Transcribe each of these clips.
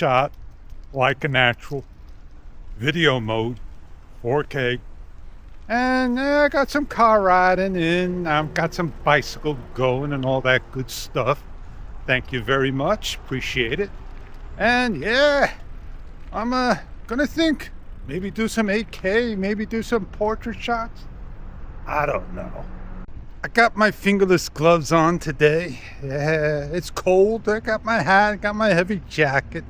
shot like a natural, video mode, 4K. And I got some car riding in, I've got some bicycle going and all that good stuff. Thank you very much, appreciate it. And yeah, I'm gonna think, maybe do some 8K, maybe do some portrait shots. I don't know. I got my fingerless gloves on today. Yeah, it's cold. I got my hat, got my heavy jacket.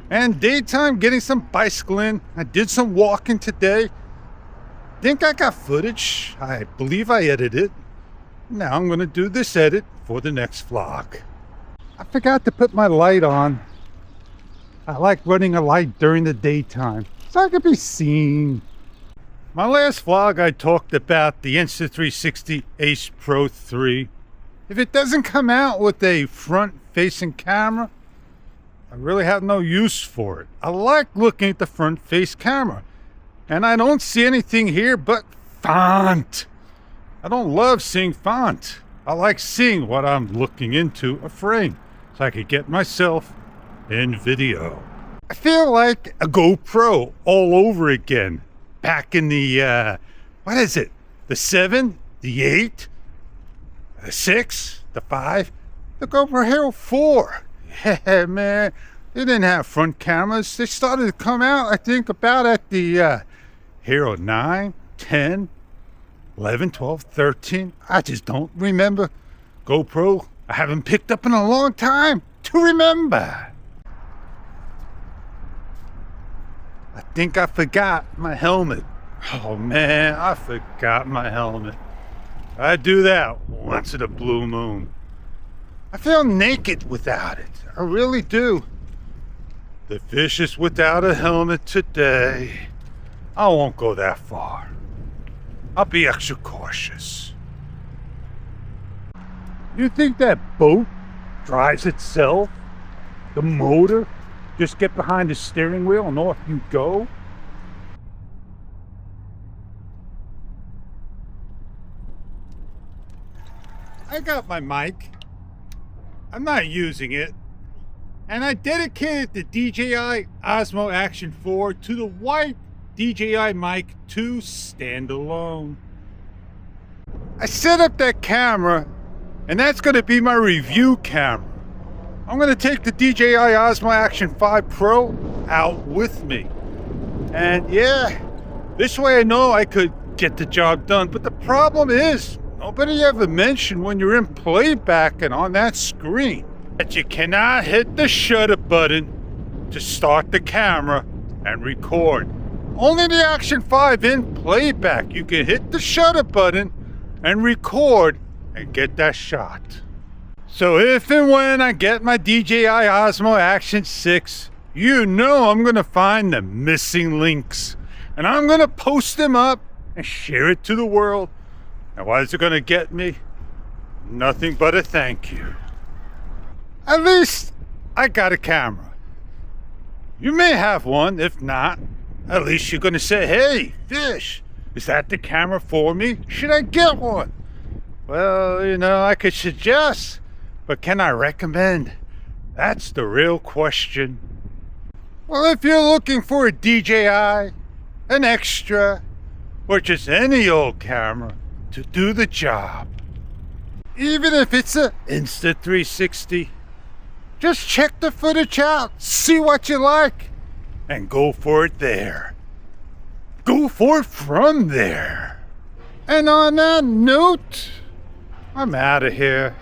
And daytime, getting some bicycling. I did some walking today. Think I got footage. I believe I edited it. Now I'm gonna do this edit for the next vlog. I forgot to put my light on. I like running a light during the daytime so I could be seen. My last vlog I talked about the Insta360 Ace Pro 3. If it doesn't come out with a front-facing camera, I really have no use for it. I like looking at the front-face camera. And I don't see anything here but font. I don't love seeing font. I like seeing what I'm looking into a frame so I could get myself in video. I feel like a GoPro all over again. Back in the, what is it? The 7, the 8, the 6, the 5, the GoPro Hero 4. Yeah, man. They didn't have front cameras. They started to come out, I think, about at the Hero 9, 10, 11, 12, 13. I just don't remember. GoPro, I haven't picked up in a long time to remember. I think I forgot my helmet. Oh man, I forgot my helmet. I do that once in a blue moon. I feel naked without it. I really do. The fish is without a helmet today. I won't go that far. I'll be extra cautious. You think that boat drives itself? The motor? Just get behind the steering wheel and off you go? I got my mic. I'm not using it. And I dedicated the DJI Osmo Action 4 to the white DJI Mic 2 standalone. I set up that camera, and that's going to be my review camera. I'm going to take the DJI Osmo Action 5 Pro out with me. And yeah, this way I know I could get the job done. But the problem is, nobody ever mentioned when you're in playback and on that screen that you cannot hit the shutter button to start the camera and record. Only the Action 5 in playback, you can hit the shutter button and record and get that shot. So if and when I get my DJI Osmo Action 6, you know I'm gonna find the missing links and I'm gonna post them up and share it to the world. And what is it gonna get me? Nothing but a thank you. At least I got a camera. You may have one, if not, at least you're gonna say, hey, Fish, is that the camera for me? Should I get one? Well, you know, I could suggest, but can I recommend? That's the real question. Well, if you're looking for a DJI, an extra, or just any old camera to do the job, even if it's a Insta360, just check the footage out, see what you like, and go for it there. Go for it from there. And on that note, I'm out of here.